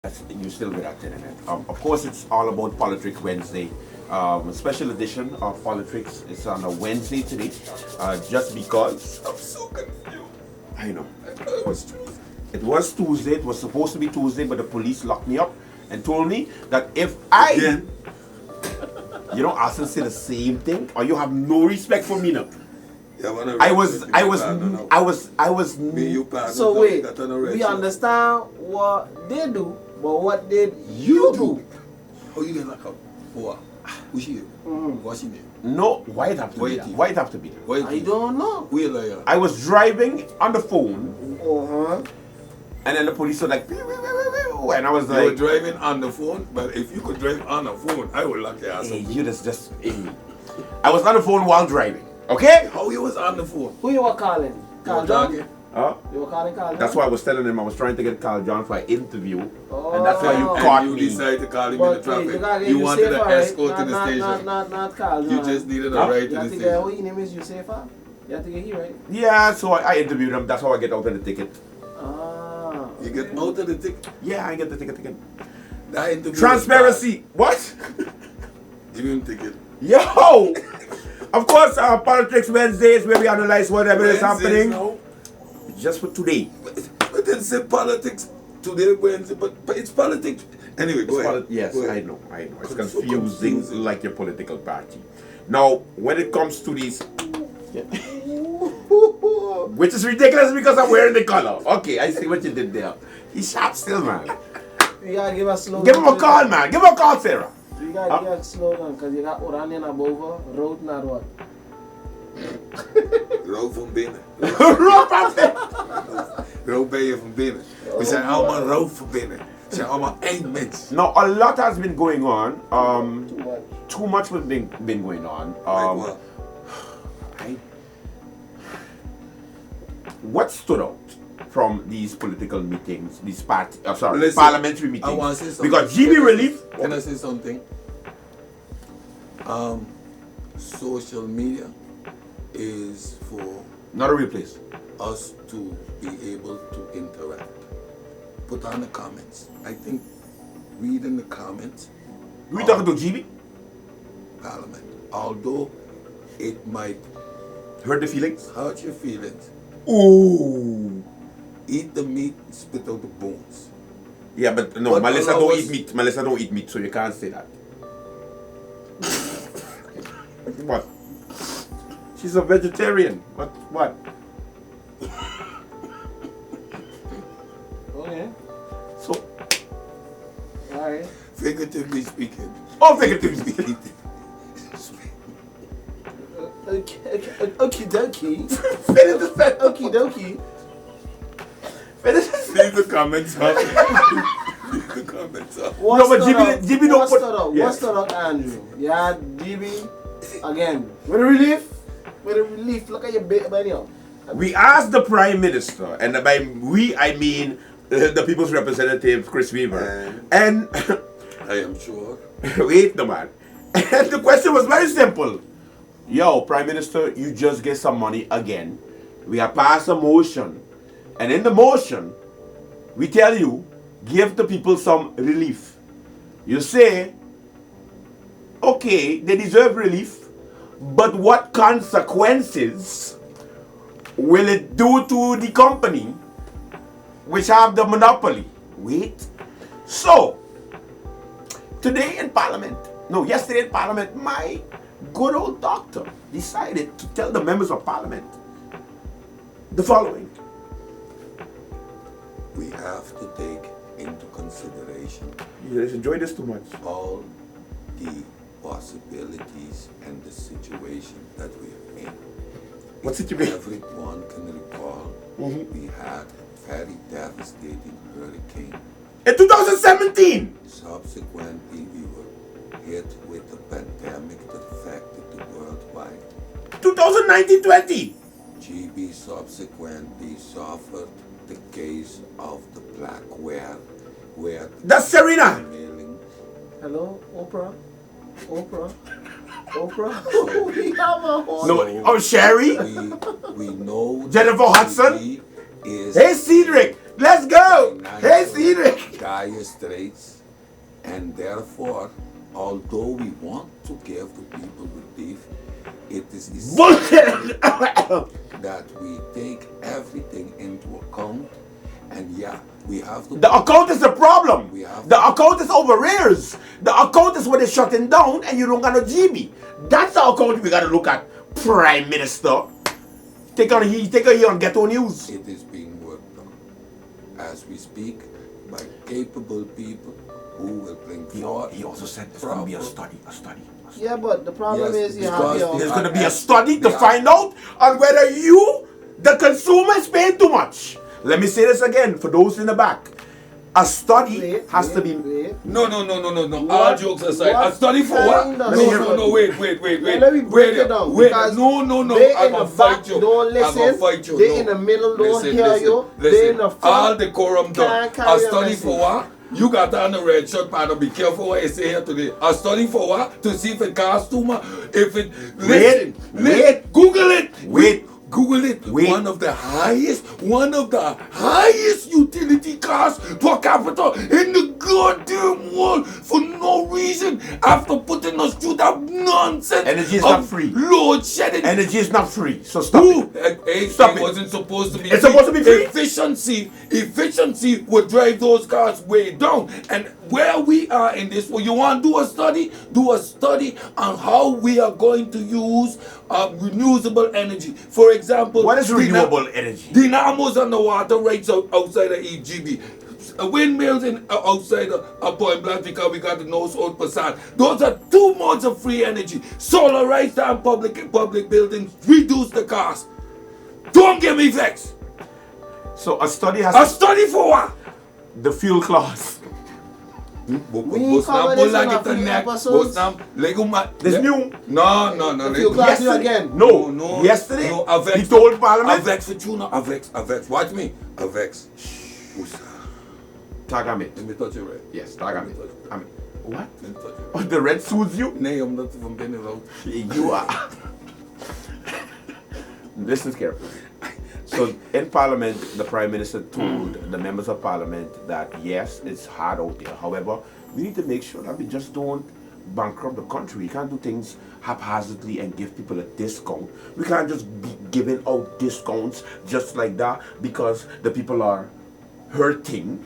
You still get that internet. Of course, it's all about Politricks Wednesday. A special edition of Politricks is on a Wednesday today, just because. I'm so confused. I know. I thought it was Tuesday. It was Tuesday. It was supposed to be Tuesday, but the police locked me up and told me that if I, Austin say the same thing, or you have no respect for me now. Yeah, I was. Me, you pardon. So wait, we understand what they do, but what did you do? How you get locked up? What? Who's she? What's she name? No, why it have to be that? Why it have to be that? I don't know. Who you liar? I was driving on the phone, Uh-huh. and then the police were like, "Pew, pew, pew, pew, pew," and I was You were like, driving on the phone, but if you could drive on the phone, I would lock your ass "Hey, up. you just in me." I was on the phone while driving. Okay? How you was on the phone? Who you were calling? You Carl were John? talking? Huh? You were calling Carl John? That's why I was telling him I was trying to get Carl John for an interview, and that's why you Oh. caught And you me. decided to call him in But the wait, traffic. you gotta get You you wanted safer, an right? escort to the station. Not Carl You John. just needed a Huh? ride You to have the to get station. what your name is, you safer? You have to get here, right? Yeah, so I interviewed him. That's how I get out of the ticket. Ah. You get out of the ticket. Yeah, I get the ticket again. That interview was Transparency. What? bad. Give him ticket. Yo! Of course, Politricks Wednesdays where we analyze whatever is Wednesdays happening. now. Just for today. But then say politics today, Wednesday, but it's politics. Anyway, go ahead. Yes, Go I ahead. know. It's I'm so confusing confused. like your political party. Now, when it comes to these, which is ridiculous because I'm wearing the color. Okay, I see what you did there. He's sharp still, man. You gotta give a slogan. Give him a call, man. Give him a call, Sarah. You gotta give a slogan, because you got Oranian above, road not what? Rauw van binnen. Rob up there. Rauw ben je van binnen. We zijn allemaal rauw van binnen. We zijn allemaal één mens. Now, a lot has been going on. Too much. Too much has been going on. Like what? What stood out from these political meetings, these Listen, parliamentary I meetings? want to say something. Because GEBE relief. Can I say something? Social media is for Not a real place. us to be able to interact. Put on the comments. I think reading the comments, We talking to GEBE? Parliament, although it might Hurt the feelings? hurt your feelings, Ooh. eat the meat, spit out the bones. Yeah, but no, But Melissa allow don't us- eat meat. Melissa don't eat meat, so you can't say that. What? She's a vegetarian. What? Okay. So, Alright. Figuratively speaking. oh, figuratively speaking. Okie dokie. Finish the sentence. Okie dokie. Finish the sentence. Leave the comments up. Leave the comments up. No, but GEBE don't put- yeah. What stood out, Andrew? Yeah, GEBE again. With a relief. Look at your bit video. We asked the Prime Minister, and by we I mean the People's Representative Chris Weaver, and I am sure. wait, no man. And the question was very simple. Yo, Prime Minister, you just get some money again. We have passed a motion, and in the motion, we tell you, give the people some relief. You say, okay, they deserve relief, but what consequences will it do to the company which have the monopoly? Wait. So, yesterday in Parliament, my good old doctor decided to tell the members of Parliament the following. We have to take into consideration You guys enjoy this too much. all the possibilities and the situation that we're in. What situation? Everyone can recall we had a very devastating hurricane. In 2017! Subsequently, we were hit with a pandemic that affected the worldwide. 2019-20! GEBE subsequently suffered the case of the black whale, where That's Serena! mailing Hello, Oprah. We have a whole. No, oh, Sherry? we know Jennifer that Hudson? GEBE is Hey, Cedric! Let's go. Hey, Cedric. Dire straits, and therefore, although we want to give to people relief, it is essential that we take everything into account. And yeah, we have to. The account is the problem. We have the account is over arrears. The account is when it's shutting down and you don't got no GEBE. That's the account we got to look at. Prime Minister. Take a here on Ghetto News. It is being worked on as we speak by capable people who will bring forward. He also said it's going to be a study. Yeah, but the problem Yes, is you have your... There's going to be a study to find out on whether you, the consumer, is paying too much. Let me say this again for those in the back. A study has to be... No. All jokes aside. A study for what? No, wait. Let me break it down. Wait, because no. They I'm in the gonna back fight you. don't I'm gonna listen. fight you. They No. in the middle don't hear you. They Listen. in the front. All decorum done. can't carry A a study message. for what? You got on the red shirt, partner. Be careful what you say here today. A study for what? To see if it costs too much. If it... Wait. Google it. Wait. Google it. Wait. One of the highest utility costs per capita in the goddamn world for no reason. After putting us through that nonsense. Energy is of not free. Load shedding. Energy is not free. So stop it. Stop It it. wasn't supposed to be. It's free. supposed to be free? Efficiency would drive those cars way down. And where we are in this, well, you want to do a study? Do a study on how we are going to use renewable energy. For example, What is renewable energy? Dynamos on the water rights outside of GEBE. Windmills outside of Point Blank because we got the nose out facade. Those are 2 modes of free energy. Solar rights on public buildings reduce the cost. Don't get me vexed. So a study has A study for what? the fuel clause. We ain't covered this in a few episodes. This new. No. If you class you again. No. Yesterday, he told Parliament. Avex for tuna. Avex. Watch me. Avex. Tagame. Let me touch you right. Yes, Tagame. I mean, what? Let me touch you Oh, right. the red suits you? Nay, I'm not even been around. You are. Listen carefully. So in Parliament, the Prime Minister told the members of Parliament that yes, it's hard out there. However, we need to make sure that we just don't bankrupt the country. We can't do things haphazardly and give people a discount. We can't just be giving out discounts just like that because the people are hurting.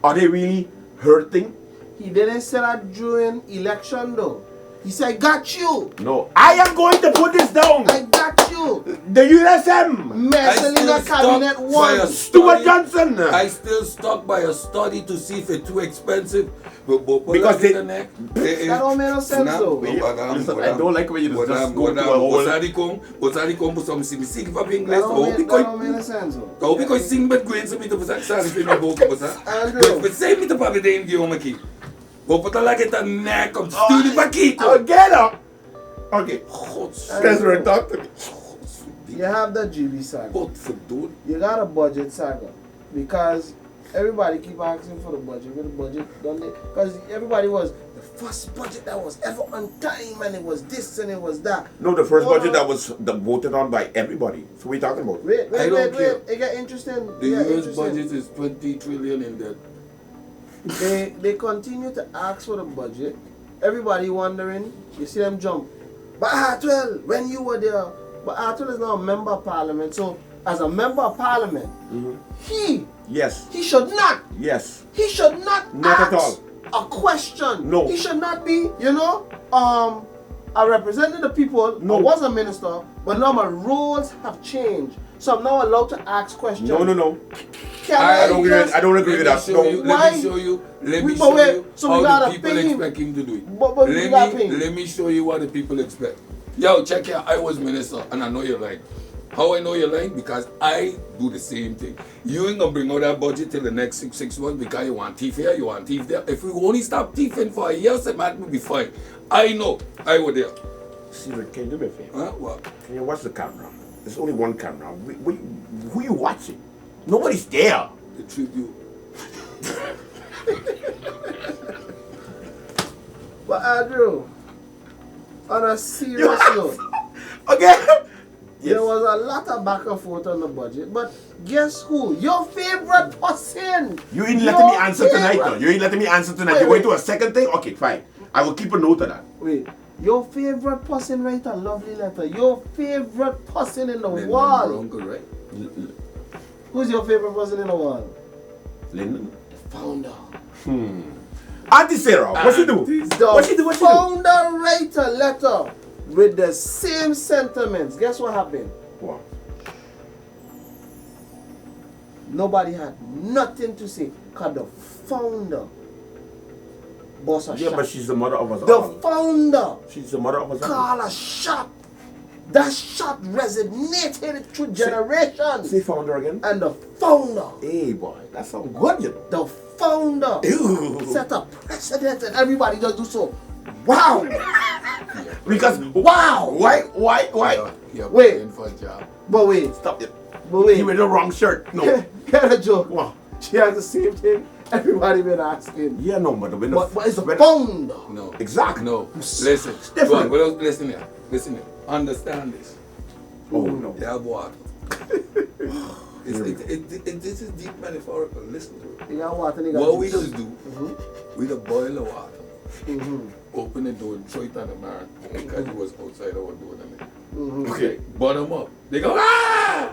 Are they really hurting? He didn't say that during election though. He said, got you. No. I am going to put this down. I got you. The USM. Messing in the cabinet one. Stuart Johnson. I still stuck by a study to see if it's too expensive. Because they- That don't make no sense though. Listen, I don't like when you just go to a whole... Bosari kom por some sing for That English. don't make no sense though. Ou because sing met green sa mito sa fi na boca bosa. Andrew. But say mito pa bidem gi aqui. Vou botar lá que tá neck of studio pa Kiko. Oh, get up. Okay. Cresburk, talk to me. You have the GEBE saga. What for dude? You got a budget saga. Because everybody keep asking for the budget. With the budget, don't they? Because everybody was the first budget that was ever on time and it was this and it was that. No, the first budget that was voted on by everybody. So what are you talking about? Wait. I don't care. It got interesting. The It got US interesting. budget is 20 trillion in debt. They continue to ask for the budget. Everybody wondering. You see them jump. But Hartwell, when you were there, but Hartwell is now a member of parliament. So as a member of parliament, Yes. he should not Not at ask a question. No. He should not be, a representative of people. No. I was a minister, but now my roles have changed. So I'm now allowed to ask questions. No. Can I don't just- agree with that. No. Let me show you So we how gotta the people pay him. expect him to do it. But we gotta pay him. Let me show you what the people expect. Yo, check here. I was minister and I know you're lying. How I know you're lying? Because I do the same thing. You ain't gonna bring out that budget till the next six months because you want thief here, you want thief there. If we only stop thieving for a year, it might be fine. I know. I was there. Cedric, can you do me a favor? Huh? What? Can you watch the camera? There's only one camera. Who are you watching? Nobody's there. The tribute. But Andrew, on a serious note, Okay? Yes. There was a lot of back and forth on the budget, but guess who? Your favorite person. You ain't letting me answer tonight, though. You ain't letting me answer tonight. You're going to a second thing? Okay, fine. I will keep a note of that. Wait. Your favorite person write a lovely letter. Your favorite person in the Lyndon world. Uncle, right? Who's your favorite person in the world? Lyndon? Founder. Auntie Sarah, what she do? The What she do? What she do? founder write a letter with the same sentiments. Guess what happened? What? Nobody had nothing to say because the founder boss a Yeah, shot. but she's the mother of us The all. founder She's the mother of us all. call a shot. That shot resonated through generations. Say founder again. And the founder, Hey, boy, that sounds good, you know. the founder Ew. set a precedent and everybody just do so. Wow. Because, Wow. why? You're Wait. paying for a job. But wait. Stop it. But wait. You wear the wrong shirt. No. Get a joke. Wow. She has the same thing. Everybody been asking. Yeah, no, but when But it's the when- founder. No. Exactly. No. Listen. different. Well, listen here. Listen here. Understand this. Oh, no. They have water. This is deep metaphorical. Listen to it. You got water, you got What we juice. just do, we just boil the water, open the door and throw it on the man because he was outside our door. Okay. Bottom up. They go, ah!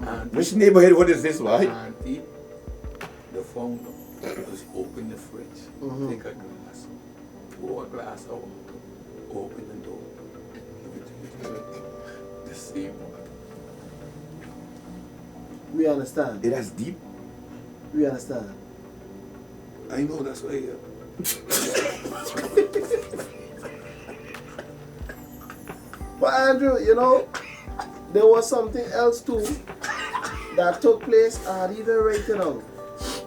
And Which neighborhood? What is this, right? auntie, the founder, just open the fridge, take a glass, pour a glass of water, open the door, give it to you. The same water. We understand. It has deep. We understand. I know that's why you. But Andrew, you know, there was something else too that took place. I had even write it down.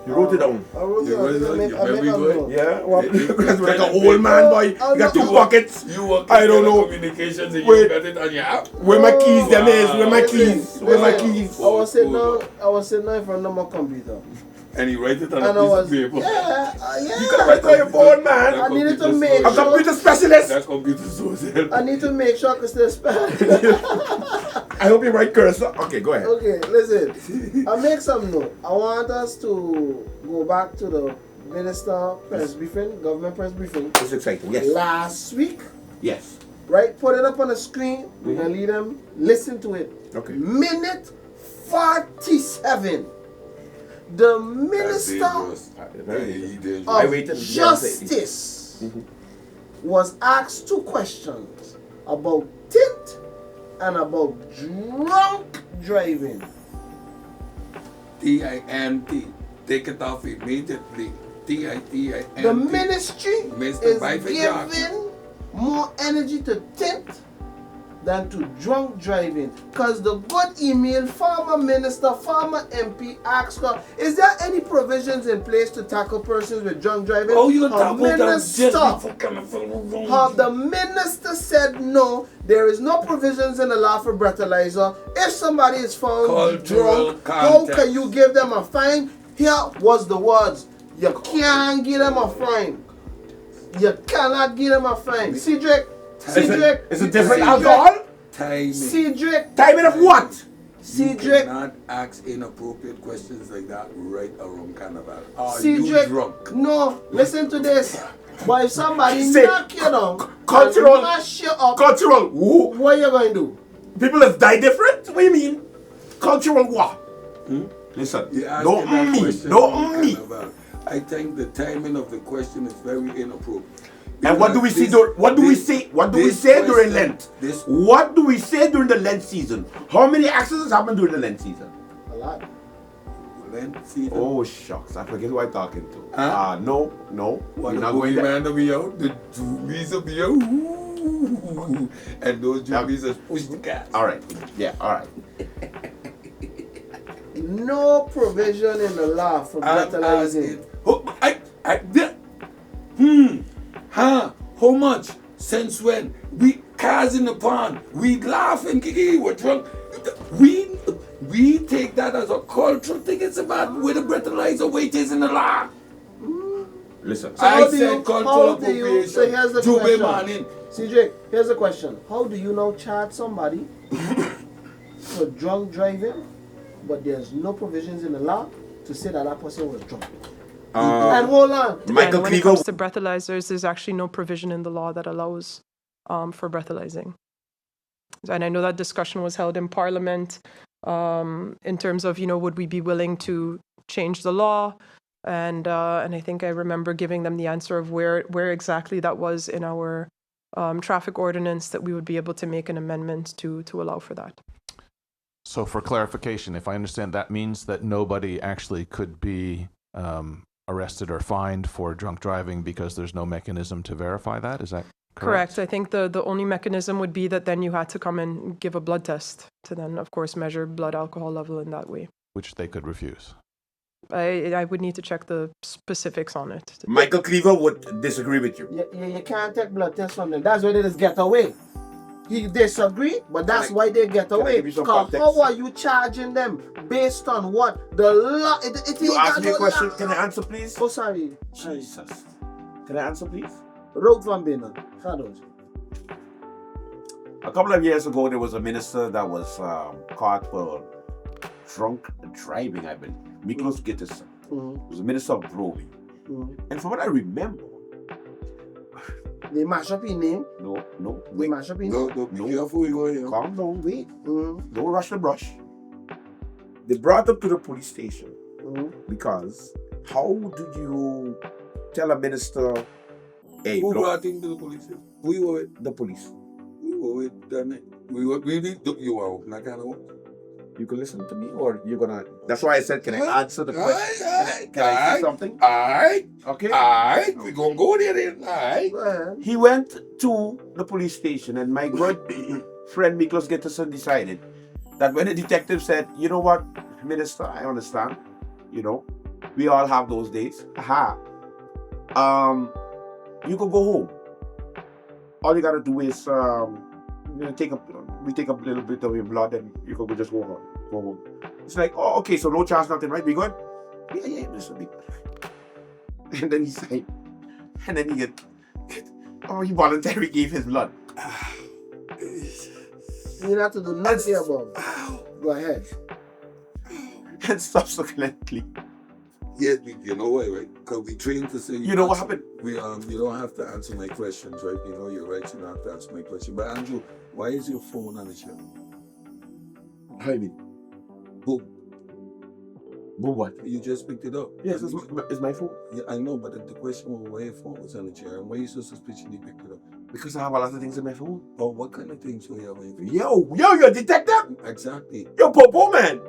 You wrote it down. I wrote it You down. wrote it down? I You make very a good. note. Yeah, well, It- because we're like an it- old man, boy. You got two pockets. You work I don't know. communications and Wait. you got it on your app. Where my keys, them is? Where my Listen, keys? Where my listen, keys? I was sitting down in front of my computer. And he write it on And a I piece was, of paper. yeah. You gotta write on your phone, man. I needed to Computer make A social. computer specialist. That's computer social. I need to make sure I can still spell. I hope you write cursor. Okay, go ahead. Okay, listen. I make some note. I want us to go back to the minister press briefing, government press briefing. It's exciting. Yes. Last week, Yes. right? Put it up on the screen. We're gonna lead them. Listen to it. Okay. Minute 47. The That's minister dangerous. Very Dangerous. I of waited. Justice was asked two questions about tint and about drunk driving. TIMT. Take it off immediately. TITIMT. The ministry Mr. is Bible Jack. giving more energy to tint than to drunk driving. Because the good email, former minister, former MP asked her, is there any provisions in place to tackle persons with drunk driving? Oh, you Her talk about that just minister, before coming from the room. the minister said no, there is no provisions in the law for breathalyzer. If somebody is found Cultural drunk, how can context. you give them a fine? Here was the words. You can't give them a fine. You cannot give them a fine. Cedric, Cedric, Is it different Cedric, alcohol? Timing. Cedric, Timing of what? You Cedric, cannot ask inappropriate questions like that right around carnival. Are you Cedric. drunk? No, listen to this. But if somebody Say, knock you down, cultural- and mash you up, Cultural. Who? what you going to do? People have died different? What do you mean? Cultural what? Listen. You asked No that me. question No around me. carnival. I think the timing of the question is very inappropriate. And what do we see? Because What do we this- say? What do we this say during question- Lent? This What do we say during the Lent season? How many accidents happen during the Lent season? A lot. Lent season. Oh shucks, I forget who I'm talking to. Huh? No. What We're the not going there. man will be out, the zoomies will be out, ooh, and those zoomies will push the gas. All right. Yeah. All right. No provision in the law for breathalyzing. How much? Since when? We cars in the pond. We laughing, kiki. We're drunk. We take that as a cultural thing. It's about where the breathalyzer weight is in the law. Listen. So how I do said you- cultural how do you- appropriation. so here's the Jube question. morning. Cedric, here's a question. How do you now charge somebody for drunk driving, but there's no provisions in the law to say that person was drunk. And hold on. Michael when it Cleaver. comes to breathalyzers, there's actually no provision in the law that allows for breathalyzing. And I know that discussion was held in Parliament in terms of, would we be willing to change the law? And I think I remember giving them the answer of where exactly that was in our traffic ordinance, that we would be able to make an amendment to allow for that. So for clarification, if I understand, that means that nobody actually could be arrested or fined for drunk driving because there's no mechanism to verify that? Is that correct? I think the only mechanism would be that then you had to come and give a blood test to then, of course, measure blood alcohol level in that way. Which they could refuse. I would need to check the specifics on it. Michael Cleaver would disagree with you. You can't take blood tests from them. That's why they just get away. He disagree, but that's why they get away. Because how are you charging them? Based on what? The law. You asked me a question. Can I answer, please? Oh, sorry. Jesus. Can I answer, please? Road van binnen. Ga door. A couple of years ago, there was a minister that was caught for drunk driving, I believe. Miklos Gitterson. He was a minister of Brody. And from what I remember, they mash up his name. No. They mash up his name. No, be careful, you go here. Calm down, wait. Don't rush the brush. They brought him to the police station because how do you tell a minister, hey, Who look, brought him to the police? We were with the police? We were with them. We did you were open that kind of work. You can listen to me, or you're gonna. That's why I said, can I answer the question? Can I say something? Alright. Okay. Alright. We're gonna go there then. Alright. He went to the police station, and my good friend Miklos Gitterson decided that when the detective said, you know what, Minister, I understand, we all have those days. You can go home. All you gotta do is we take a little bit of your blood, and you can just go home. It's like, oh, okay, so no charge, nothing, right? We good? Yeah, this will be good. And then he signed. And then he voluntarily gave his blood. You have to do nothing about it. Go ahead. And subsequently. Yes, you know why, right? Because we trained to say. You know what happened? You don't have to answer my questions, right? You know you're right. You don't have to answer my question. But Andrew, why is your phone on the shelf? How do you mean? Boom. Boom what? You just picked it up. Yes, it's my phone. Yeah, I know, but the question was why your phone was on the chair and why you so suspiciously picked it up. Because I have a lot of things in my phone. Oh, what kind of things do you have on your phone? Yo, you're a detective? Exactly. Yo, Popo, man.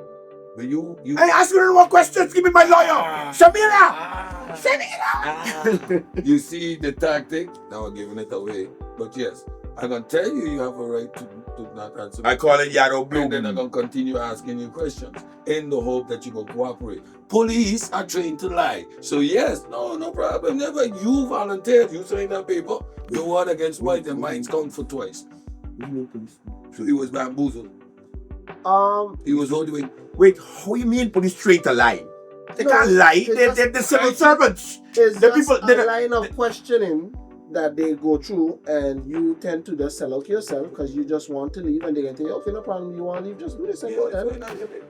But you I ask you no more questions. Give me my lawyer. Shamira. Shamira. You see the tactic? Now I'm giving it away. But yes, I'm going to tell you have a right to not answer. I call it Yaro Blue. And then I'm going to continue asking you questions in the hope that you will cooperate. Police are trained to lie. So yes, no problem. Never. You volunteered. You signed that paper. You won against white and mine's count for twice. So he was bamboozled. He was holding. Wait, how you mean police trained to lie? They can't lie. They're the civil servants. It's The just people- a line of questioning that they go through, and you tend to just sell out yourself because you just want to leave, and they can tell you, okay, no problem, you want to leave, just do this and go ahead.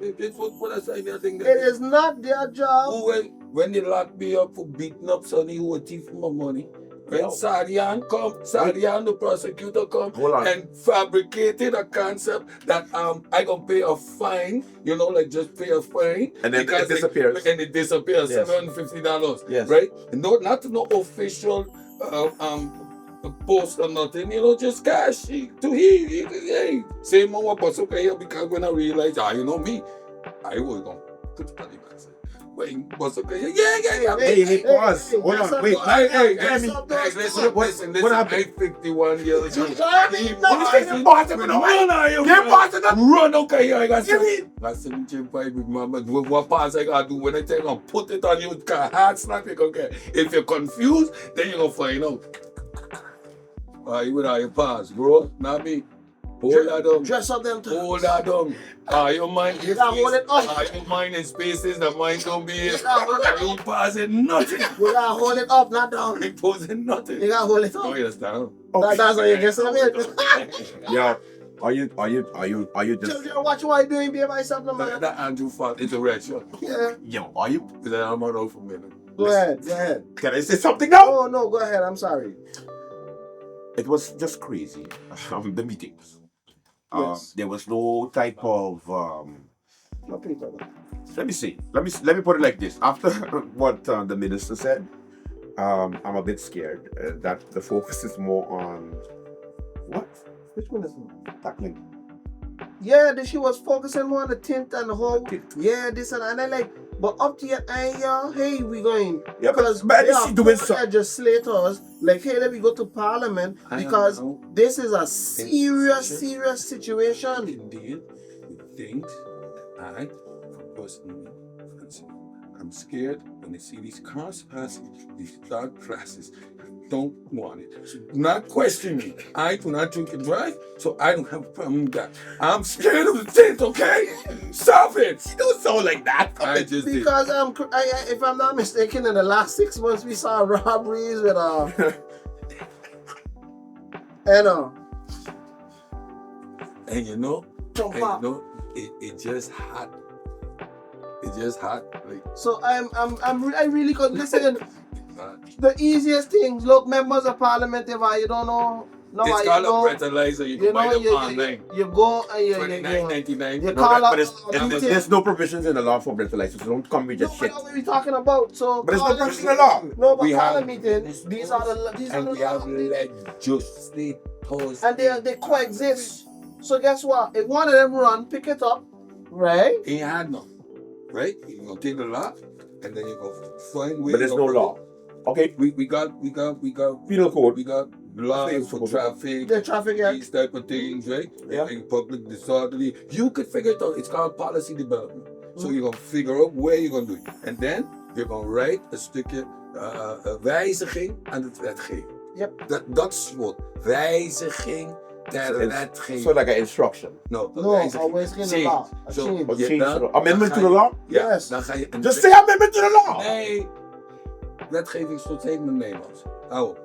It is not their job. When they locked me up for beating up Sonny, who was thief my money. When Sadian the prosecutor come and fabricated a concept that I gonna pay a fine, just pay a fine. And then it disappears. And it disappears, Yes. $750. Yes. Right? Not official post or nothing, just cash to he. Same one was okay here because when I realized, me, I was gonna put the money back. Wait, what's okay? Yeah. Hey, pause. Hold on, wait. Hey, listen. I'm 51 years old. Run, okay, I got some gym pipe with my man. What pass I gotta do when I tell you, put it on you, because hard snap it, okay? If you're confused, then you're gonna find out. You with your pass, bro, not me. Hold that down. Dress up them too. Hold that down. Your mind is hold it up. your mind in spaces, the mind don't be here. You passing nothing. You gotta hold it up, not down. You posing nothing. You gotta hold it up. Oh, yes, down. That's what you get to me. Yo, Are you just Children, watch what I'm doing by myself, no man. That Andrew fought interracial. Yeah. yo? Are you? Then I'm out for a minute. Go ahead. Can I say something now? Oh no, go ahead. I'm sorry. It was just crazy. The meetings. Yes. There was no type of No paper. let me see. Let me put it like this. After what the minister said, I'm a bit scared that the focus is more on what? Which one is it? Tackling. Yeah, she was focusing more on the tint and the whole. Yeah, this and I like. But up to your eye, hey, we going. Yeah, Because but they she are doing poor legislators. Like, hey, let me go to Parliament because this is a serious situation. Indeed, you think I, personally, I'm scared when I see these cars passing, these dark classes. I don't want it. So do not question me. I do not drink and drive, so I don't have a problem with that. I'm scared of the tint, okay? Stop it! You don't sound like that. I just did. Because if I'm not mistaken, in the last 6 months we saw robberies with And you know, Jump and up. you know, it just hot. It just hot. Like, So I really could listen. The easiest things, look, members of Parliament, if you don't know, no, it's you called go, a breathalyzer. You can you buy know, them online. you go and you $29.99. you No, call up. there's no provisions in the law for breath license. Don't come with No, just but shit. that's what we're talking about. So, But it's no provision in the law. no, but We have- Parliament meetings, these are the And we have legislators. and they coexist. So guess what? If one of them run, pick it up, right? He had none, right? You're gonna take the law, and then you go find where. But there's no law. Okay, We got penal code. we got laws for traffic. The traffic act. These type of things, right? Yeah. And public disorderly. You could figure it out. It's called policy development. So Mm. you're gonna figure out where you're gonna do it. And then you're gonna write een stukje wijziging aan het wetgeving. Yep. Dat is wat. Wijziging ter wetgeving. So like an instruction. No, No, always in the law. A Zo, change. Or je change dan- to the amendment dan to ga the je- law? Ja, Yes. dan ga je een Just say amendment to the law. Nee, wetgeving stond helemaal in Nederlands. Hou op.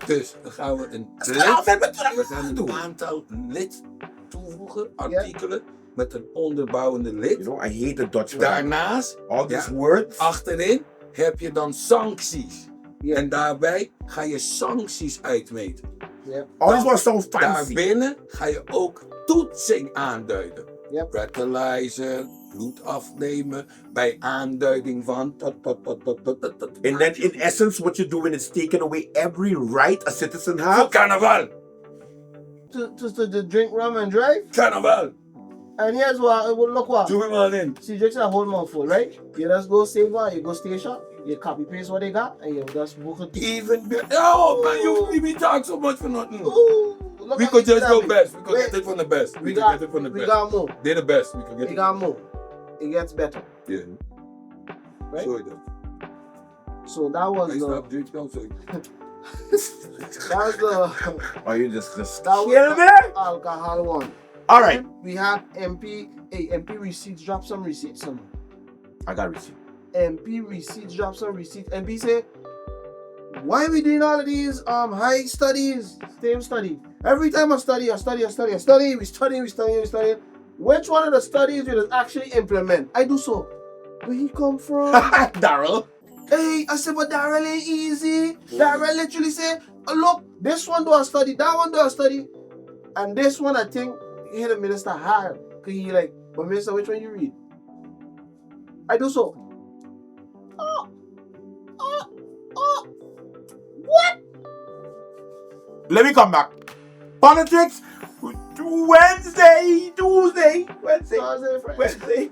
Dus dan gaan we een Say amendment to the we gaan law. een dude. aantal lid toevoegen, artikelen, met een onderbouwende lid. You know, I hate the Dutch. Daarnaast, All these ja, words. achterin, heb je dan sancties. Ja. En daarbij ga je sancties uitmeten. Yep. All these words sound fancy. Daarbinnen ga je ook toetsing aanduiden. Yep. Breathalyzer, bloed afnemen, bij aanduiding van... And then in essence, what you're doing is taking away every right a citizen Voor has. carnaval! To drink rum and drive. Carnaval! And here's what, look what. Doe hem al in. Cedric said a whole mouthful, right? You just go save one, you go station, you copy paste what they got, and you just book it. Even better. Oh man, you be talk so much for nothing. Ooh, look We at could this just go David. best. We could Wait, get it from the best. We could got, get it from the we best. got more. They're the best. We could get We it. got more. It gets better, Yeah. right? Sorry though. So that was I the stop drinking. I'm sorry. that was the Are you just that was kill the me? alcohol one. All right. We had MP receipts, drop some receipts. Some I got receipt. MP receipts, drop some receipts. MP say, why we doing all of these high studies, same study? Every time I study. We study. Which one of the studies will it actually implement? I do so. Where he come from? Daryl. Hey, I said, but Daryl ain't easy. Daryl literally say, oh, look, this one do a study, that one do a study. And this one, I think, he the minister hard. Because he like, but minister, which one you read? I do so. What? Let me come back. Politics. Wednesday, Tuesday, Wednesday, Thursday, Friday. Wednesday.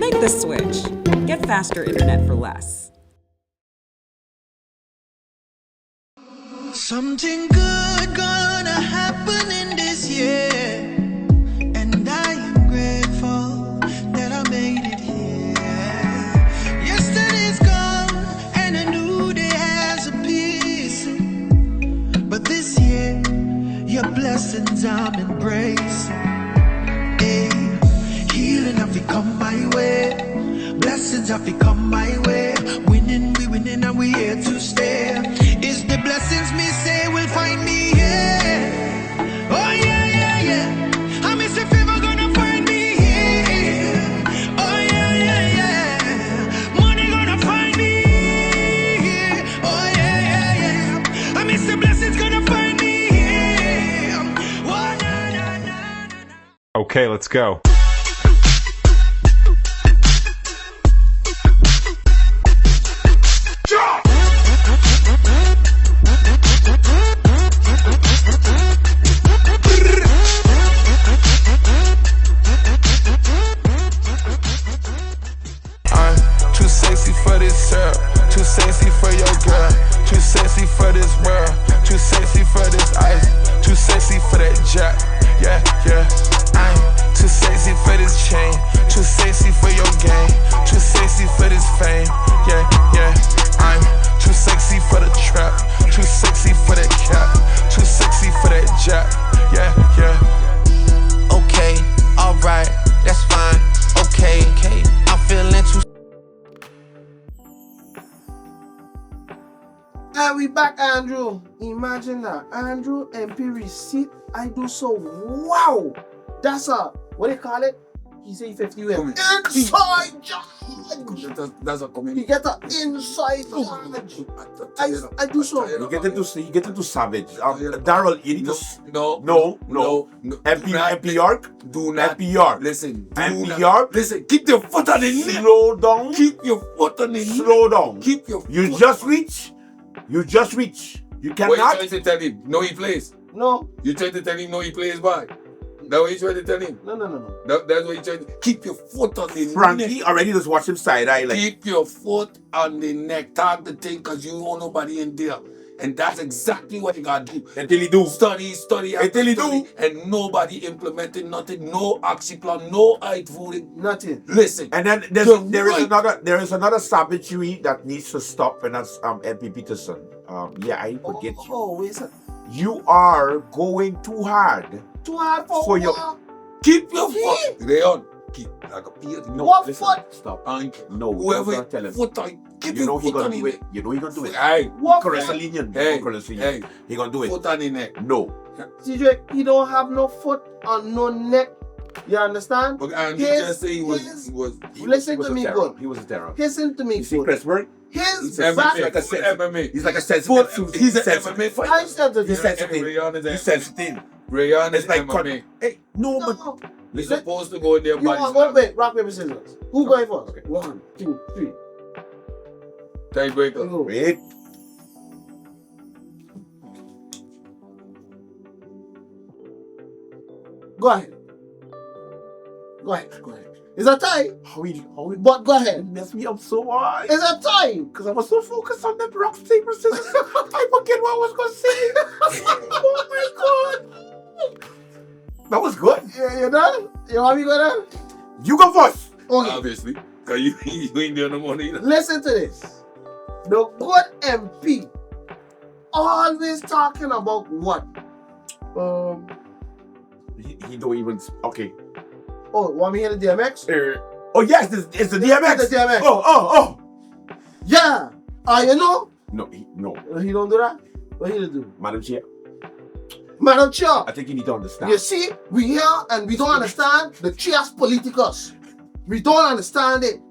Make the switch. Get faster internet for less. Something good gonna happen in this year, and I am grateful that I made it here. Yesterday's gone and a new day has appeared, but this year your blessings I'm embracing. Hey, Healing have to come my way. Blessings have to come my way. Winning, we winning, and we here to stay. It's the blessings me say will find me here. Oh yeah, yeah, yeah. I miss if ever gonna find me here. Oh yeah, yeah, yeah. Money gonna find me here. Oh yeah, yeah, yeah. I miss the blessings gonna find me here. Oh, na, na, na, na. Okay, let's go. I'm too sexy for this syrup, too sexy for your girl, too sexy for this world, too sexy for this ice, too sexy for that jack. Yeah, yeah. I'm too sexy for this chain, too sexy for your game, too sexy for this fame. Yeah, yeah. I'm too sexy for the trap, too sexy for that cap, too sexy for that jack. Yeah, yeah. Okay, alright, that's fine. Okay, I'm feeling too. And we back, Andrew. Imagine that. Andrew MP receipt. I do so. Wow. That's a, what do you call it? He say 50 Comment. inside charge. That's a He comment. get an inside charge. I do so. You get into savage. Daryl, you need to. No. No. MP York. Do not. MP York. Listen. Do MP not. York. Listen. Keep your foot on the neck. Slow down. Keep your foot on the neck. Slow down. Keep your. You foot. just reach. You just reach. You What you cannot. trying to tell him? No, he plays. No. You trying to tell him no, he plays by. That's what you trying to tell him. No. That's what you trying to. Keep your foot on the neck. Frankie already just watch him side eye like. Keep your foot on the neck. Tag the thing, cause you don't want nobody in there. And that's exactly what you gotta do. Until he do. Study, Until he study, do. and nobody implementing nothing. No action plan, no eye voting. Nothing. Listen. And then You're there is right. another savagery that needs to stop, and that's MP Peterson. I forget you. Oh, wait a second. You are going too hard. Too hard for For your- what? Keep your See? foot. Rayon, keep like a peer. No, What listen, foot? Stop. And No, whoever don't tell him. foot on, keep You know your he foot gonna on do the it. neck. You know he gonna do it. Hey, What Caress foot? a lenient. Hey, Caress a lenient. hey. He gonna do it. Foot on the neck. No. Cedric, he don't have no foot on no neck. You understand? But and you His- just say he his- was Listen to me good. He was a terror. Listen to me You see good. Cresburk? His a back. like a sensitive. MMA. He's like a sensitive. Foot. He's an sensitive. MMA I fighter. said to He's this. sensitive. Rayon is He's a- sensitive. Rayon is It's like MMA. hey, no, but No. He's supposed to go in there You by want one way, rock, paper, scissors. Who going first? Okay. 1, 2, 3. tiebreaker. Go. wait. Go ahead. Go ahead. It's a tie, How he but go ahead. messed me up so hard. It's a tie. Because I was so focused on the rock, paper, scissors. I forget what I was going to say. Oh my God. That was good. You done? You want me to go down? You go first. Okay. Obviously. Because you ain't doing no money either. Listen to this. The good MP always talking about what? He don't even. Okay. Oh, want me to hear the DMX? Oh, yes, it's the DMX. It's the DMX. Oh. Yeah. You know? No. He don't do that. What he do? Madam Chair, Madam Chair. I think you need to understand. You see, we here and we don't understand the chaos politicus. We don't understand it.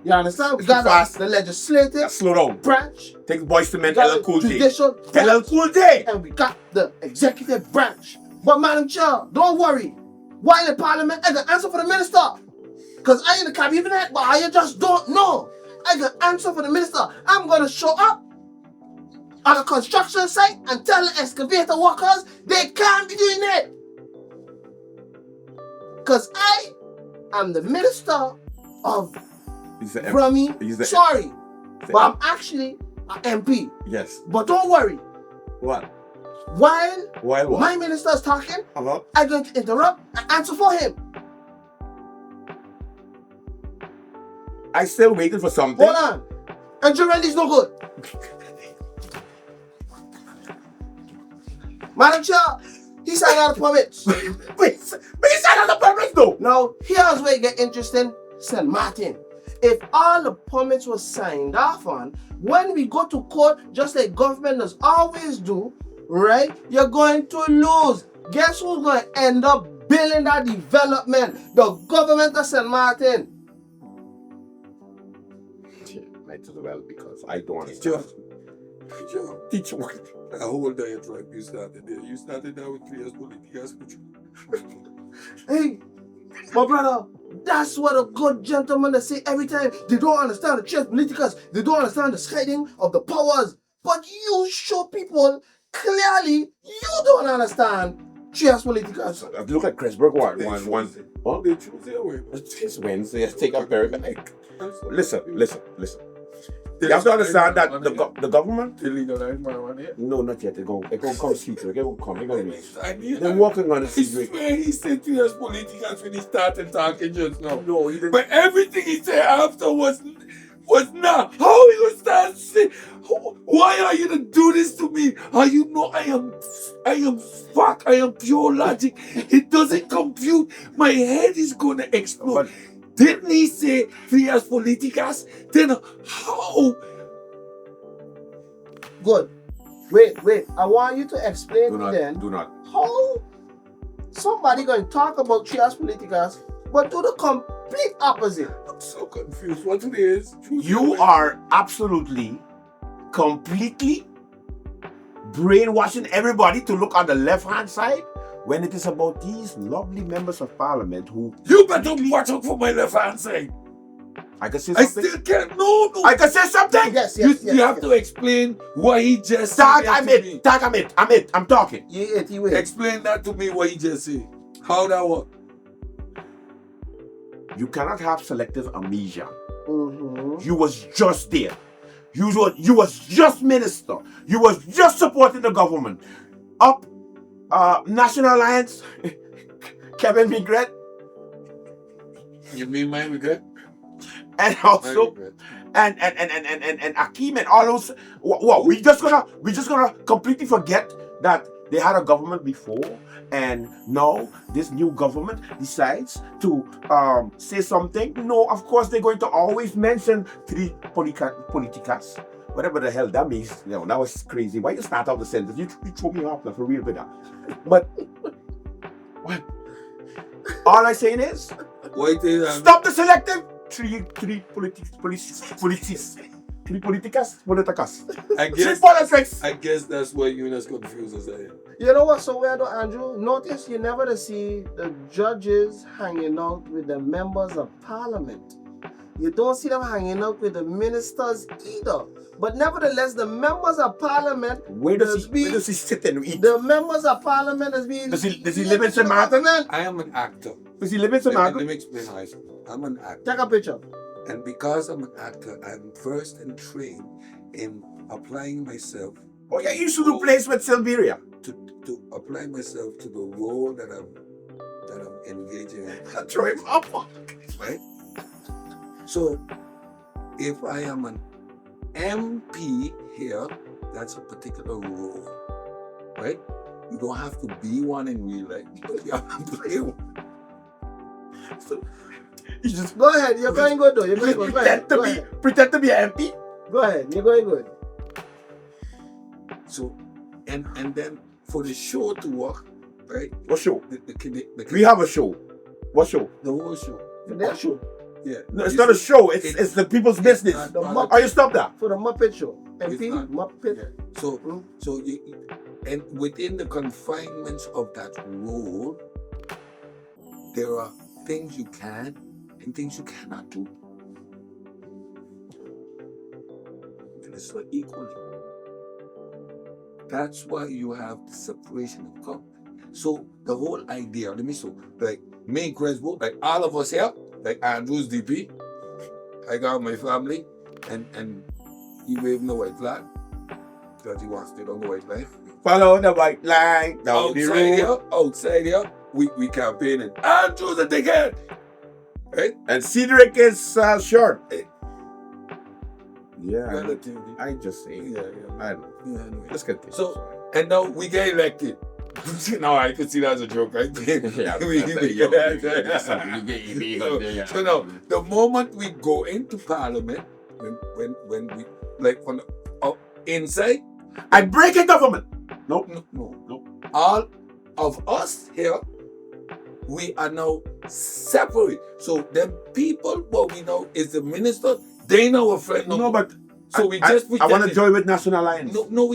You understand? We got fast. the legislative Slow down. branch, Take Boys to we Men, got LL Cool the J. judicial LL branch, Cool J. and we got the executive branch. But Madam Chair, don't worry. Why in the parliament? I can answer for the minister. Because I in the cabinet, but I just don't know. I can answer for the minister. I'm going to show up on a construction site and tell the excavator workers they can't be doing it. Because I am the minister of He's the Rummy. he's the- Sorry, the- but I'm actually an MP. Yes. But don't worry. What? While While what? my minister is talking, Hello? I'm going to interrupt and answer for him. I still waiting for something. Hold on. And Girandi's no good. Madam Chair, He signed out the permits. But he signed out the permits though. Now, here's where it get interesting. St. Martin. If all the permits were signed off on, when we go to court, just like government does always do, right, you're going to lose. Guess who's going to end up building that development? The government of St. Martin. Might as well, because I don't understand. Teacher, what? A whole diatribe you started there. You started there with 3 years politics. Hey, my brother, that's what a good gentleman say every time. They don't understand the chess politicals. They don't understand the sliding of the powers. But you show people clearly you don't understand chess politicals. Look at Cresburk one. Oh, they choose their way. It's Wednesday. Let's take a very back. Listen. You have to understand that the government. They legalize marijuana here. No, not yet. They're going to come Cedric. They're going to come. They're going to reach. I mean, They're working on the I Cedric. swear he said 3 years politics when he started talking just now. No, he didn't. But everything he said after was not. How he gonna start saying, why are you to do this to me? How you know I am fuck, I am pure logic. It doesn't compute. My head is gonna explode. Didn't he say 3 years politicas? Then how? Good. Wait. I want you to explain Do to not. them Do not. how somebody going to talk about chess politicals but do the complete opposite. I'm so confused. What it is? You are absolutely, completely brainwashing everybody to look on the left-hand side when it is about these lovely members of parliament who... You better watch out for my left hand side. I can say I something? still can't. No. I can say something? Yes. You have to explain what he just Tag, said. I'm it. I'm talking. You wait. Explain that to me, what he just said. How that work? You cannot have selective amnesia. Mm-hmm. You was just there. You was just minister. You was just supporting the government. Up, National Alliance, Kevin Regret, You mean my regret? and My also regret. and Akeem and all those. What we just gonna completely forget that they had a government before, and now this new government decides to say something. No, of course they're going to always mention 3 politicas, whatever the hell that means. You know, that was crazy. Why you start out the sentence? You throw me off now for real with that. But what? All I'm saying is, What is stop the selective. 3 politicas. I 3 guess politics. I guess that's why you're as confused as I am. You know what's so weird though, Andrew? Notice you never to see the judges hanging out with the members of parliament. You don't see them hanging out with the ministers either. But nevertheless, the members of parliament... Where does he sit and eat? The members of parliament has been... Does he live in St. Martin? I am an actor. Does he live in St. Let Martin? me explain how I speak. I'm an actor. Take a picture. And because I'm an actor, I'm versed and trained in applying myself Oh yeah, you used to do plays with Silveria. to apply myself to the role that I'm engaging in. Throw him up. Right? So if I am an MP here, that's a particular role. Right? You don't have to be one in real life, but you have to play one. So you just Go ahead. You're going good though. You're going good. Go ahead. pretend to be an MP. Go ahead. You're going good. So and then for the show to work, right? What show? The We have a show. What show? the whole show. For that show. Yeah. No, it's not a show. It's the people's business. not The part Oh, you stop that. For the Muppet show. It's MP, not. Muppet. So you, and within the confinements of that role, there are things you can and things you cannot do. And it's not equally. That's why you have the separation of government. So the whole idea, let me show, like me and Cresburk, like all of us here, like Andrew's DP, I got my family, and he waving the white flag because he wants to on the white line. Follow the white line down the road. Outside here, we campaigning. Andrew's a dickhead, right? And Cedric is short. Yeah. Relatively. I just say. Yeah. I don't know. Yeah, anyway. Let's continue. So, and now we get elected. No, I could see that as a joke, right? So now, the moment we go into Parliament, when we like from the inside, I break a government. Nope. no. All of us here, we are now separate. So them people, what we know is the minister, they know our friend. No, but so we just I want to join with National Alliance. No,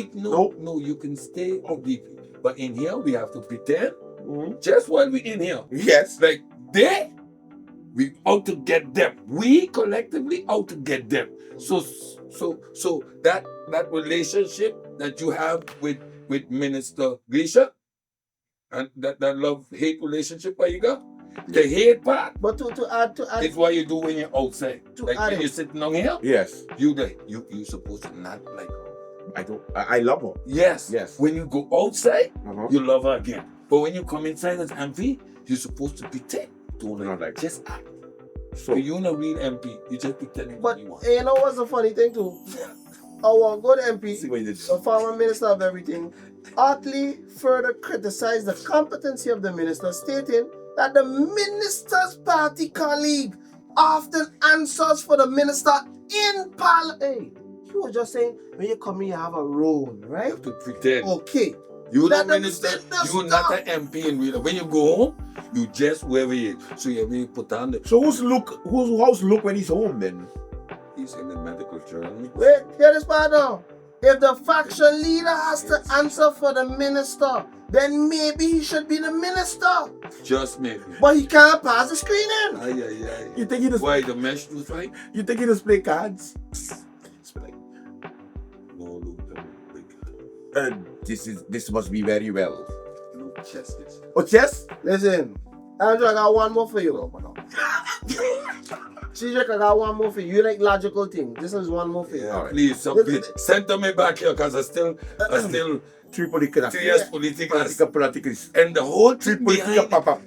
you can stay on DP. But in here, we have to pretend just while we in here. Yes. Like we out to get them. We collectively out to get them. So that relationship that you have with Minister Grisha and that love-hate relationship where you got, the hate part, But to add it's what you do when you're outside. Like add when it. you're sitting down here, Yes. you supposed to not like her. I love her. Yes. Yes. When you go outside, Uh-huh. you love her again. But when you come inside as MP, you're supposed to pretend. Don't Not like just act. So You're not real MP. You just pretend But what you want. you know what's the funny thing too? Our good MP, see what you did. the former minister of everything, utterly further criticized the competency of the minister, stating that the minister's party colleague often answers for the minister in Parliament. Hey, he was just saying, when you come here, you have a role, You right? have to pretend. Okay. You Let the them minister, sit there, you're stop. not an MP in real. When you go home, you just wherever you so you really put on the So who's house look when he's home then? he's in the medical journal. Wait, hear this part now. If the faction leader has to answer for the minister, then maybe he should be the minister. Just maybe. But he can't pass the screening. Aye. You think he just Why the mesh too fine? you think he just play cards? No, look, This must be very well. no chest is. Oh, chess? Listen, Andrew, I got one more for you. Cedric, I got one more for you. You like logical things. This is one more for you. Yeah, Alright. please, send me back here because I still 3 political. 3 years political. Politics. And the whole 3 thing political behind it, papa.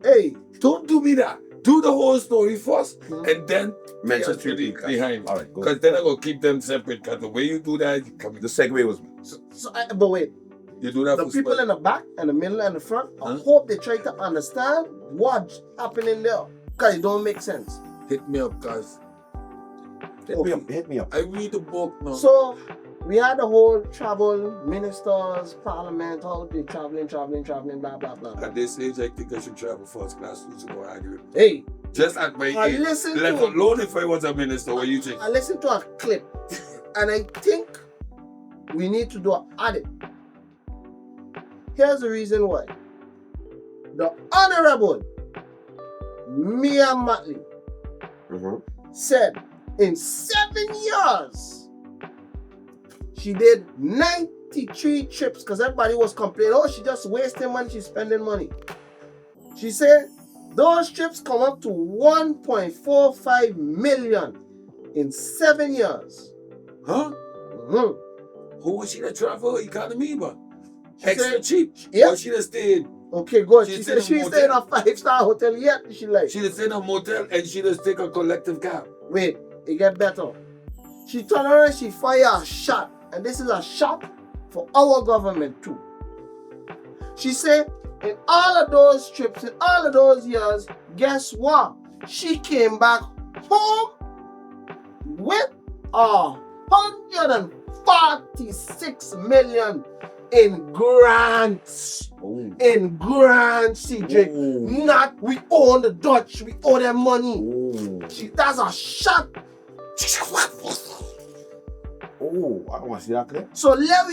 Hey, don't do me that. Do the whole story first and then Mention three 3 years political. behind. Alright, go. Because then I go keep them separate. Because the way you do that, you come The segue was but wait. you do that The for people spite. in the back and the middle and the front, I Huh? hope they try to understand what's happening there. Because it don't make sense. Hit me up, guys. hit me up. I read the book now. So, we had the whole travel, ministers, parliament, how they traveling, blah, blah, blah. At this age, I think I should travel first class to go argue. Hey, Just at my I age. listen to Let him. alone if I was a minister, what you think? I listened to a clip and I think we need to do an audit. Here's the reason why. The Honorable Mia Matley said in 7 years she did 93 trips because everybody was complaining, oh, she just wasting money, she's spending money. She said those trips come up to 1.45 million in 7 years. Huh? Mhm. Who was she that travel economy, but She extra said- cheap? Yeah. Or she that stayed? Okay, good. She She stayed said in a she's staying in a motel. 5-star hotel yet. She like, She that stayed in a motel and she just take a collective cab. wait, it get better. She turned around and she fired a shot. And this is a shot for our government too. She said, in all of those trips, in all of those years, guess what? She came back home with 146 million in grants. Oh. In grants, CJ. Oh. Not we own the Dutch, we owe them money. Oh. That's a shot. Oh, I don't want to see that clip. So let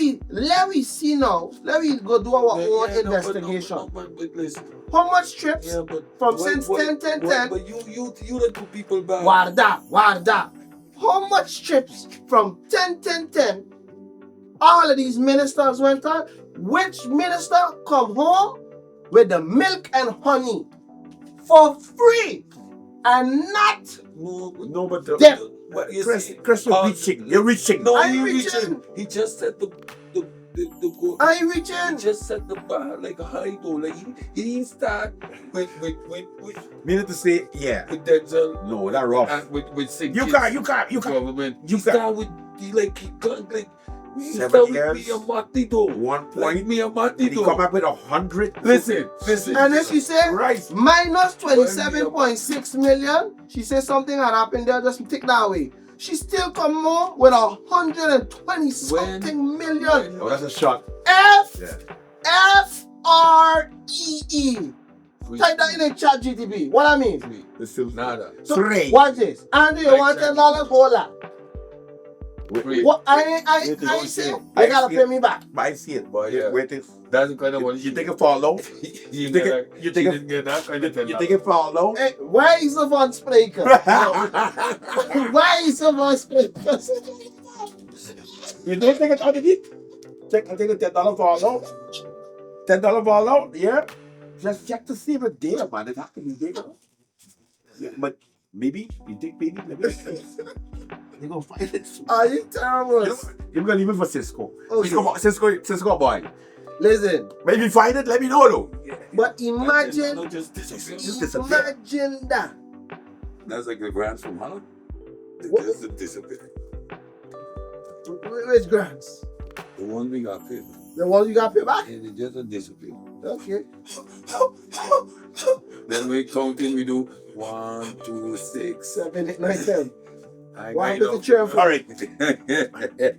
we see now. Let we go do our own Yeah, investigation. but listen. How much trips Yeah, but from why- since why- 10, why- But you the two people back. Warda. How much trips from 10, all of these ministers went on? Which minister come home with the milk and honey for free and not? No, but Them. what you Chris, see- Chris, you're reaching. You're reaching. No, I'm you reaching. reaching. He just set the goal. I He reaching. just set the bar like a high though. Like he didn't start with Meaning to say, yeah. Denzel No, that rough. and with Sid You Kids can't. government. You He can't. started with he got like 7 Tell years, me a mati though. 1 Like point. me a mati And he come though. up with 100. Listen. And if she say Right. minus 27.6 million, she says something had happened there, just take that away. She still come more with 120 something million. Oh, that's a shot. FREE. Type that in the ChatGPT. What I mean? It's still Nada. So, Three. watch this. And you want $10 cola. Free. What I say, you gotta pay me back. But I see it, boy. Yeah. Wait it. That's the kind of one You think it fall low? you think get it- that- you she think it- didn't get that kind of $10. You think it fall low? Hey, where is the Von Spraker? Why is the Von Spraker? You don't think it's underneath? I think it's $10 fall low. $10 fall low, yeah. Just check to see if it's there, man. It has to be there. Yeah, but maybe maybe they gonna find it. Are you terrible? You know, you're gonna leave it for Cisco. Okay. Cisco boy. Listen, Maybe find it. Let me know though. but imagine Just disappear. Just disappear. imagine that. That's like the grants from Holland. They What? just disappear. Which grants? The one we got paid. The one you got paid back? And they just disappear. Okay. Then we counting, we do 1, 2, 6. 7, 8, 9, 10. I Why got did the chair fall? All right.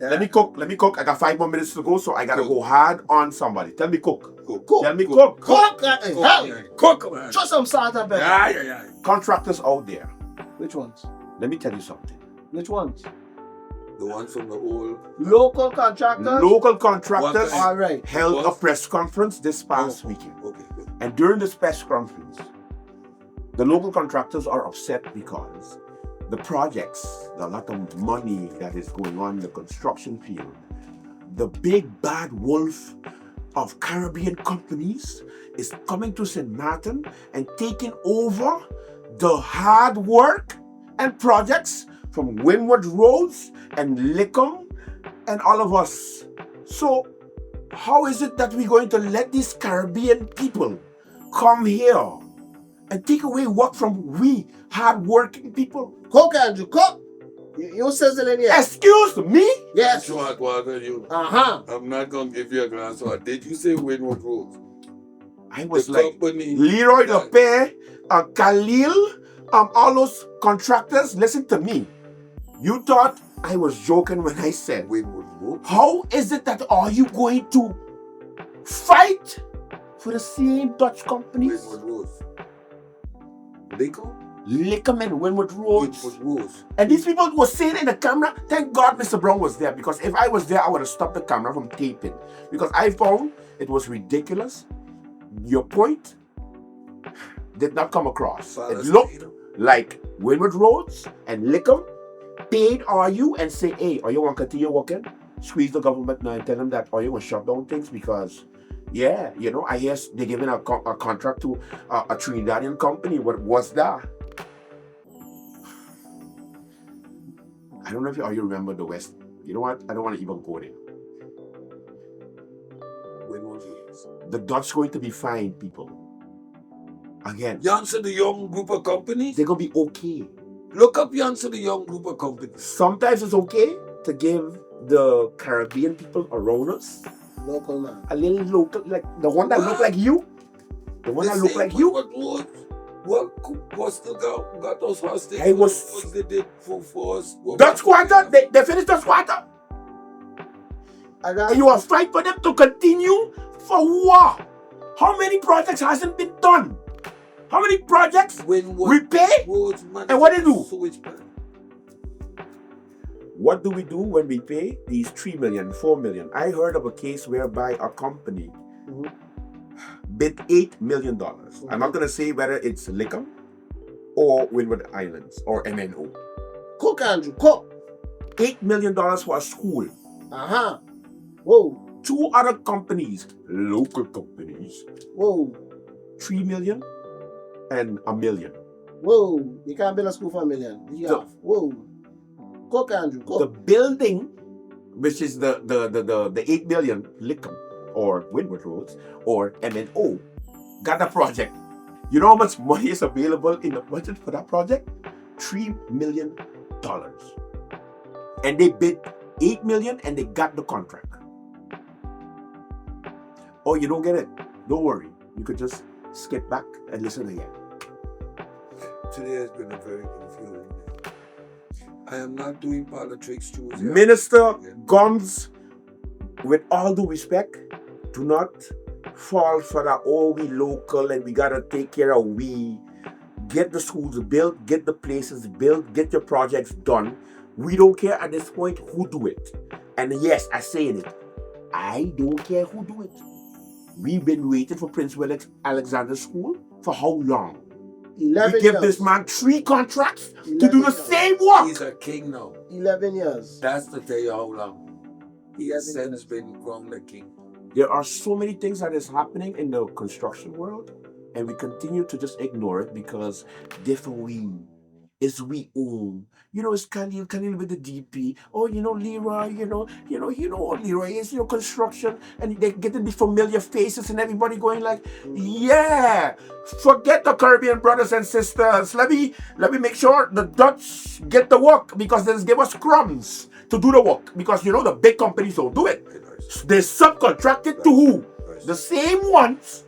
Let me cook. I got 5 more minutes to go, so I gotta go hard on somebody. Tell me cook. Cook. Tell me cook. Cook. Hey, Cook, man. throw some salt and pepper. Yeah. Contractors out there. Which ones? Let me tell you something. Which ones? The ones from the old. Local contractors? Local contractors All right. held a press conference this past weekend. Okay, good. And during this press conference, the local contractors are upset because the projects, a lot of money that is going on in the construction field, the big bad wolf of Caribbean companies is coming to St. Martin and taking over the hard work and projects from Windward Roads and Lickham and all of us. So how is it that we're going to let these Caribbean people come here and take away work from we hard-working people? Cook, Andrew, cook. You sizzle in here. Excuse me? Yes. What water you? Uh-huh. I'm not gonna give you a glass of water. Did you say Windward Roads? I was The like, company. Leroy Lepere, Khalil, all those contractors, listen to me. You thought I was joking when I said, Windward Roads? how is it that are you going to fight for the same Dutch companies? Windward Roads. Lincoln? Lickham and Windward Roads. Windward Roads. And these people were saying in the camera, thank God Mr. Brown was there, because if I was there, I would have stopped the camera from taping. Because I found it was ridiculous. Your point did not come across. It looked like Windward Roads and Lickham paid RU and say, hey, are you want to continue working? Squeeze the government now and tell them that, are you going to shut down things? Because, yeah, you know, I guess they're giving a contract to a Trinidadian company. What was that? I don't know if you remember the West. You know what? I don't want to even go there. Windward Roads. The Dutch going to be fine, people. Again, Janssen the young group of companies? they're going to be okay. Look up Janssen the young group of companies. Sometimes it's okay to give the Caribbean people around us Local man. a little local, like the one that look like you. The one that look like you. Windward Roads. What still got us hostage? I was- What they did for us? Dutch quarter, they finished Dutch quarter. I got And you will fight for them to continue for what? How many projects hasn't been done? How many projects Windward we pay? Roads, man. And what they do? Sewage plant. What do we do when we pay these 3 million, 4 million? I heard of a case whereby a company Mhm. bid $8 million. I'm not going to say whether it's Lickham or Windward Islands or MNO. cook, Andrew, cook. $8 million for a school. Uh-huh. Whoa. 2 other companies, local companies, Whoa. 3 million and $1 million. Whoa. You can't build a school for $1 million. You The- have. Whoa. Cook, Andrew, cook. The building, which is the 8 million Lickham or Windward Roads or MNO, got a project. You know how much money is available in the budget for that project? $3 million. And they bid $8 million and they got the contract. Oh, you don't get it? Don't worry. You could just skip back and listen again. Today has been a very confusing day. I am not doing Politricks Tuesday. Minister Gums, with all due respect, do not fall for that, oh, we local and we gotta take care of we. Get the schools built, get the places built, get your projects done. We don't care at this point who do it. And yes, I say it. I don't care who do it. We've been waiting for Prince William Alexander School for how long? 11 We give years. this man 3 contracts to 11 do the years. same work. He's a king now. 11 years. That's to tell you how long. He has since been crowned the king. There are so many things that is happening in the construction world, and we continue to just ignore it because different we is we own. You know, it's kind of with the DP. Oh, you know, Leroy, you know what Leroy is, construction, and they getting the familiar faces and everybody going like, yeah, forget the Caribbean brothers and sisters. Let me make sure the Dutch get the work because they give us crumbs to do the work because the big companies don't do it. They subcontract it to who? The same ones.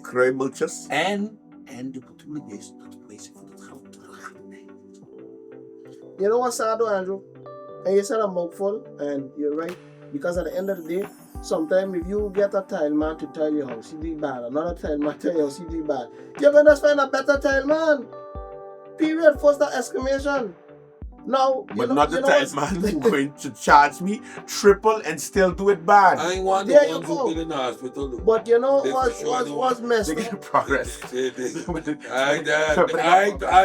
Kruimeltjes. En de bedoeling is dat de mensen voor het geld terug gaan nemen. You know what's sad though, Andrew? And you said a mouthful, and you're right. Because at the end of the day, sometimes if you get a tile man to tile your house, he do bad. Another tile man tile your house, he do bad. You're gonna find a better tile man. Period. First the exclamation. Now, But not the tile man who's going to charge me triple and still do it bad. I ain't want the There you ones go. who've been in the hospital. Though. But you know They for sure what's messed They up? get progress. I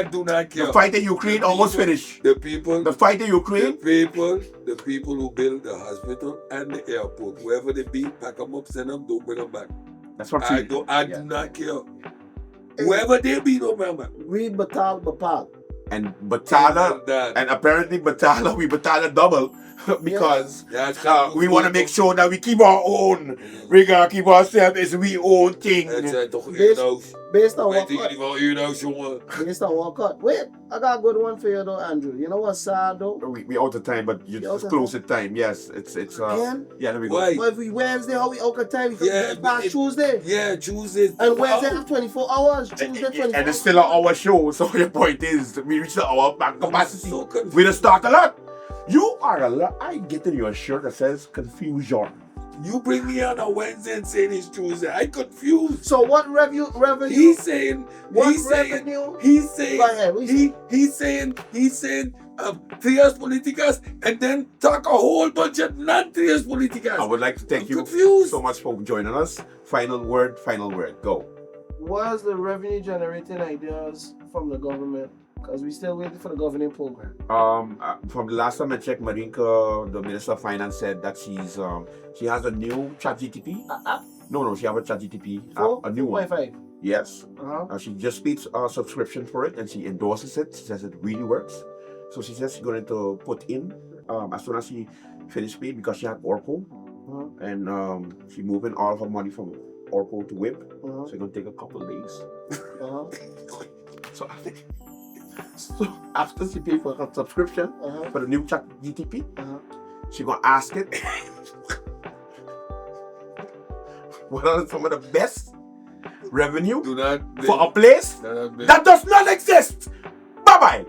do not care. The fight in Ukraine almost finished. The people, The fight in Ukraine, the people who build the hospital and the airport, wherever they be, pack them up, send them, don't bring them back. that's what I do not care. Wherever they be, don't bring them back. We batal bapal. And Batala, and apparently Batala, we Batala double because we want to make sure that we keep our own. We gotta keep ourselves as we own thing. Het zijn toch Based- uurnoos. Based on Wij what tegen die wel uurnoos, jongen. based on what cut. Wait, I got a good one for you though, Andrew. You know what's sad though? We out of time, but you We out just of close the time. Yes, it's Again? yeah. There we go. Why? But if we Wednesday, how we out of time? We can Yeah, get past it- Tuesday. Yeah, Tuesday. And Wednesday have 24 hours. Tuesday 24 And it's still an hour show. So your point is, we reached the hour back capacity. so confused. We just start a lot. You are a lot. I get in your shirt that says confusion. You bring me on a Wednesday and saying it's Tuesday. I confused. So what revenue? He's saying, What he's saying, revenue? he's saying, Go ahead, what you he's saying, trias políticas, and then talk a whole bunch of non-trias políticas. I would like to thank I'm you confused. so much for joining us. Final word. Go. What's the revenue generating ideas from the government? Because we still waiting for the governing program. From the last time I checked, Marinka, the Minister of Finance, said that she has a new ChatGPT. No, she has a ChatGPT app, a new one. 4.5. Yes. Uh-huh. She just paid a subscription for it and she endorses it. She says it really works. So she says she's going to put in as soon as she finished paying because she had Orpo and she moving all her money from Orpo to WIP. So it's going to take a couple of days. So after she paid for her subscription for the new ChatGPT, she's going to ask it what are some of the best revenue Do not for a place that that does not exist. Bye-bye.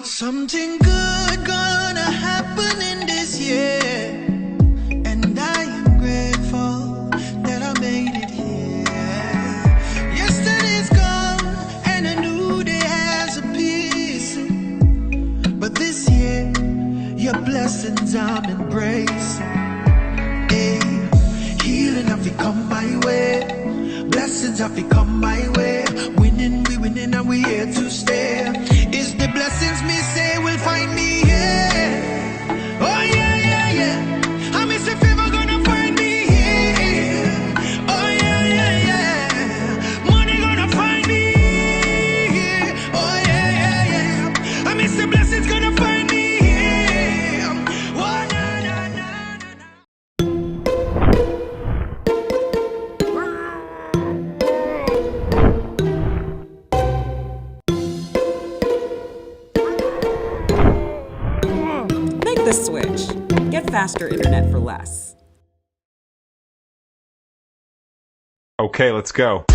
Something good gonna happen in this year, and I am grateful that I made it here. Yesterday's gone and a new day has appeared, but this year your blessings I'm embracing. Hey, healing have to come my way, blessings have to come my way. Winning, we winning and we here to stay. It's the blessings me say will find me here. Oh yeah, yeah, yeah. I miss if ever gonna find me here. Oh yeah, yeah, yeah. Money gonna find me here. Oh yeah, yeah, yeah. I miss the blessings gonna find me here. Oh na na na Make the switch. Get faster internet for less. Okay, let's go.